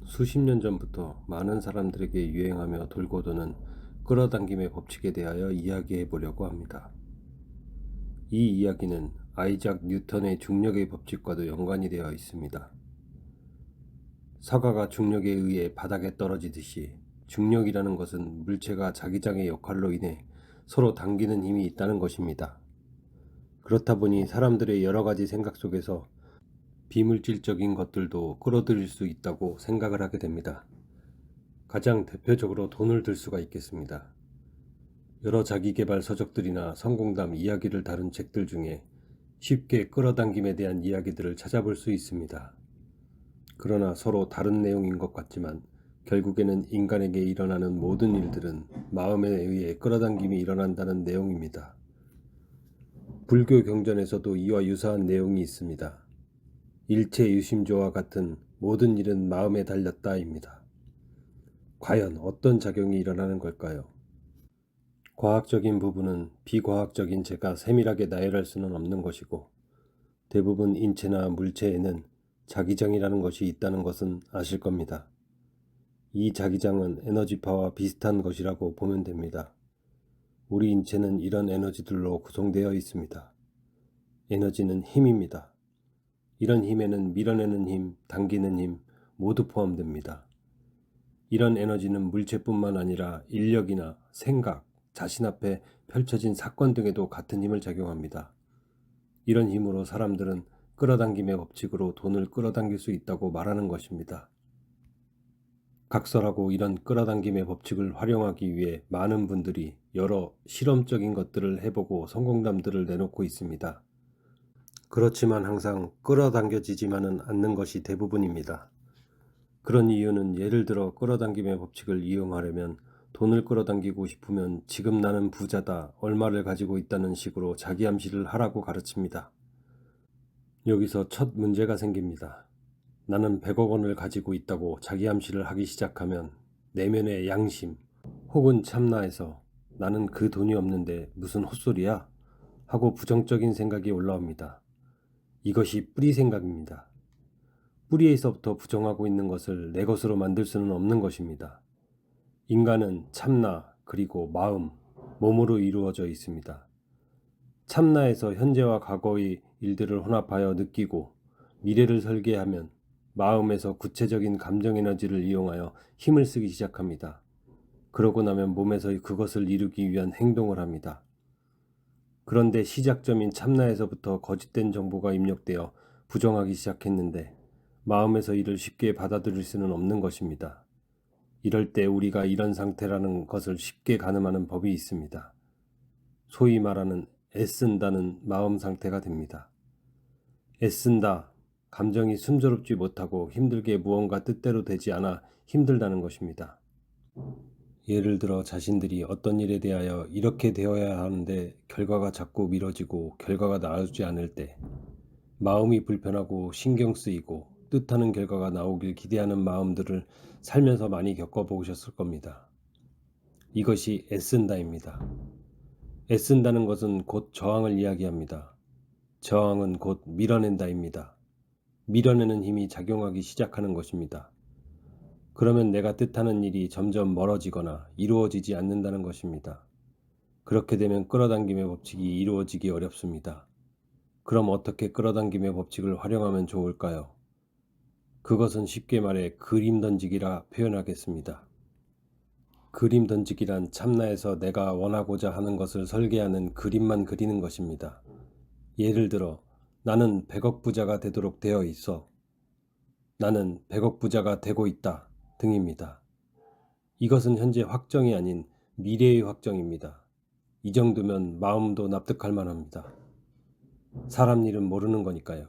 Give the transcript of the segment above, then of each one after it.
수십 년 전부터 많은 사람들에게 유행하며 돌고 도는 끌어당김의 법칙에 대하여 이야기해 보려고 합니다. 이 이야기는 아이작 뉴턴의 중력의 법칙과도 연관이 되어 있습니다. 사과가 중력에 의해 바닥에 떨어지듯이 중력이라는 것은 물체가 자기장의 역할로 인해 서로 당기는 힘이 있다는 것입니다. 그렇다 보니 사람들의 여러 가지 생각 속에서 비물질적인 것들도 끌어들일 수 있다고 생각을 하게 됩니다. 가장 대표적으로 돈을 들 수가 있겠습니다. 여러 자기계발 서적들이나 성공담 이야기를 다룬 책들 중에 쉽게 끌어당김에 대한 이야기들을 찾아볼 수 있습니다. 그러나 서로 다른 내용인 것 같지만 결국에는 인간에게 일어나는 모든 일들은 마음에 의해 끌어당김이 일어난다는 내용입니다. 불교 경전에서도 이와 유사한 내용이 있습니다. 일체 유심조와 같은 모든 일은 마음에 달렸다입니다. 과연 어떤 작용이 일어나는 걸까요? 과학적인 부분은 비과학적인 제가 세밀하게 나열할 수는 없는 것이고, 대부분 인체나 물체에는 자기장이라는 것이 있다는 것은 아실 겁니다. 이 자기장은 에너지파와 비슷한 것이라고 보면 됩니다. 우리 인체는 이런 에너지들로 구성되어 있습니다. 에너지는 힘입니다. 이런 힘에는 밀어내는 힘, 당기는 힘 모두 포함됩니다. 이런 에너지는 물체뿐만 아니라 인력이나 생각, 자신 앞에 펼쳐진 사건 등에도 같은 힘을 작용합니다. 이런 힘으로 사람들은 끌어당김의 법칙으로 돈을 끌어당길 수 있다고 말하는 것입니다. 각설하고 이런 끌어당김의 법칙을 활용하기 위해 많은 분들이 여러 실험적인 것들을 해보고 성공담들을 내놓고 있습니다. 그렇지만 항상 끌어당겨지지만은 않는 것이 대부분입니다. 그런 이유는 예를 들어 끌어당김의 법칙을 이용하려면 돈을 끌어당기고 싶으면 지금 나는 부자다, 얼마를 가지고 있다는 식으로 자기 암시를 하라고 가르칩니다. 여기서 첫 문제가 생깁니다. 나는 100억 원을 가지고 있다고 자기 암시를 하기 시작하면 내면의 양심 혹은 참나에서 나는 그 돈이 없는데 무슨 헛소리야? 하고 부정적인 생각이 올라옵니다. 이것이 뿌리 생각입니다. 뿌리에서부터 부정하고 있는 것을 내 것으로 만들 수는 없는 것입니다. 인간은 참나 그리고 마음, 몸으로 이루어져 있습니다. 참나에서 현재와 과거의 일들을 혼합하여 느끼고 미래를 설계하면 마음에서 구체적인 감정 에너지를 이용하여 힘을 쓰기 시작합니다. 그러고 나면 몸에서 그것을 이루기 위한 행동을 합니다. 그런데 시작점인 참나에서부터 거짓된 정보가 입력되어 부정하기 시작했는데 마음에서 이를 쉽게 받아들일 수는 없는 것입니다. 이럴 때 우리가 이런 상태라는 것을 쉽게 가늠하는 법이 있습니다. 소위 말하는 애쓴다는 마음 상태가 됩니다. 애쓴다, 감정이 순조롭지 못하고 힘들게 무언가 뜻대로 되지 않아 힘들다는 것입니다. 예를 들어 자신들이 어떤 일에 대하여 이렇게 되어야 하는데 결과가 자꾸 미뤄지고 결과가 나오지 않을 때 마음이 불편하고 신경 쓰이고 뜻하는 결과가 나오길 기대하는 마음들을 살면서 많이 겪어보셨을 겁니다. 이것이 애쓴다입니다. 애쓴다는 것은 곧 저항을 이야기합니다. 저항은 곧 밀어낸다입니다. 밀어내는 힘이 작용하기 시작하는 것입니다. 그러면 내가 뜻하는 일이 점점 멀어지거나 이루어지지 않는다는 것입니다. 그렇게 되면 끌어당김의 법칙이 이루어지기 어렵습니다. 그럼 어떻게 끌어당김의 법칙을 활용하면 좋을까요? 그것은 쉽게 말해 그림 던지기라 표현하겠습니다. 그림 던지기란 참나에서 내가 원하고자 하는 것을 설계하는 그림만 그리는 것입니다. 예를 들어 나는 100억 부자가 되도록 되어 있어. 나는 100억 부자가 되고 있다 등입니다. 이것은 현재 확정이 아닌 미래의 확정입니다. 이 정도면 마음도 납득할 만합니다. 사람 일은 모르는 거니까요.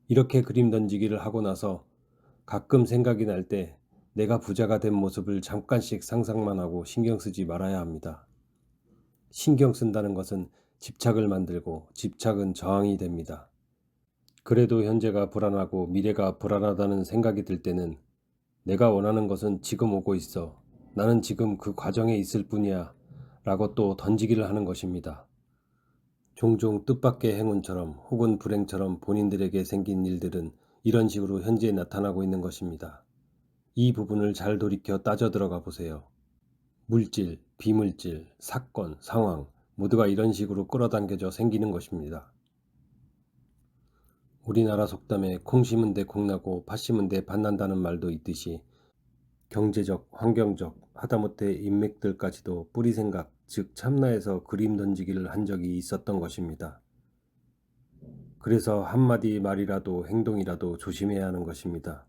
이렇게 그림 던지기를 하고 나서 가끔 생각이 날 때 내가 부자가 된 모습을 잠깐씩 상상만 하고 신경 쓰지 말아야 합니다. 신경 쓴다는 것은 집착을 만들고 집착은 저항이 됩니다. 그래도 현재가 불안하고 미래가 불안하다는 생각이 들 때는 내가 원하는 것은 지금 오고 있어. 나는 지금 그 과정에 있을 뿐이야 라고 또 던지기를 하는 것입니다. 종종 뜻밖의 행운처럼 혹은 불행처럼 본인들에게 생긴 일들은 이런 식으로 현재 나타나고 있는 것입니다. 이 부분을 잘 돌이켜 따져 들어가 보세요. 물질, 비물질, 사건, 상황 모두가 이런 식으로 끌어당겨져 생기는 것입니다. 우리나라 속담에 콩 심은 데 콩 나고 팥 심은 데 팥 난다는 말도 있듯이 경제적, 환경적, 하다못해 인맥들까지도 뿌리 생각, 즉 참나에서 그림 던지기를 한 적이 있었던 것입니다. 그래서 한마디 말이라도 행동이라도 조심해야 하는 것입니다.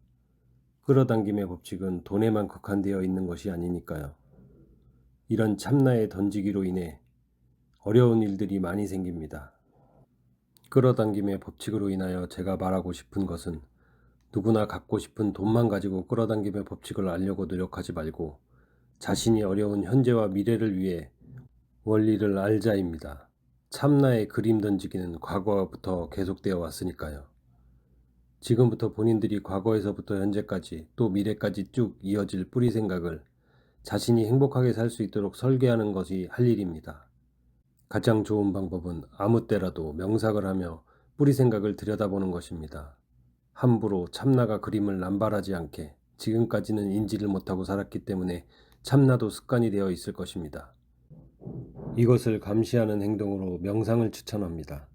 끌어당김의 법칙은 돈에만 국한되어 있는 것이 아니니까요. 이런 참나의 던지기로 인해 어려운 일들이 많이 생깁니다. 끌어당김의 법칙으로 인하여 제가 말하고 싶은 것은 누구나 갖고 싶은 돈만 가지고 끌어당김의 법칙을 알려고 노력하지 말고 자신이 어려운 현재와 미래를 위해 원리를 알자입니다. 참나의 그림 던지기는 과거부터 계속되어 왔으니까요. 지금부터 본인들이 과거에서부터 현재까지 또 미래까지 쭉 이어질 뿌리 생각을 자신이 행복하게 살 수 있도록 설계하는 것이 할 일입니다. 가장 좋은 방법은 아무 때라도 명상을 하며 뿌리 생각을 들여다보는 것입니다. 함부로 참나가 그림을 남발하지 않게 지금까지는 인지를 못하고 살았기 때문에 참나도 습관이 되어 있을 것입니다. 이것을 감시하는 행동으로 명상을 추천합니다.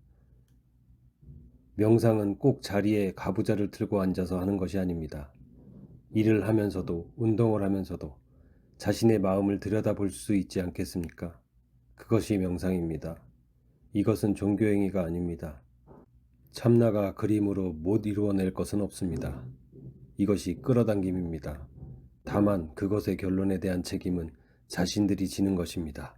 명상은 꼭 자리에 가부좌를 들고 앉아서 하는 것이 아닙니다. 일을 하면서도 운동을 하면서도 자신의 마음을 들여다볼 수 있지 않겠습니까? 그것이 명상입니다. 이것은 종교행위가 아닙니다. 참나가 그림으로 못 이루어낼 것은 없습니다. 이것이 끌어당김입니다. 다만 그것의 결론에 대한 책임은 자신들이 지는 것입니다.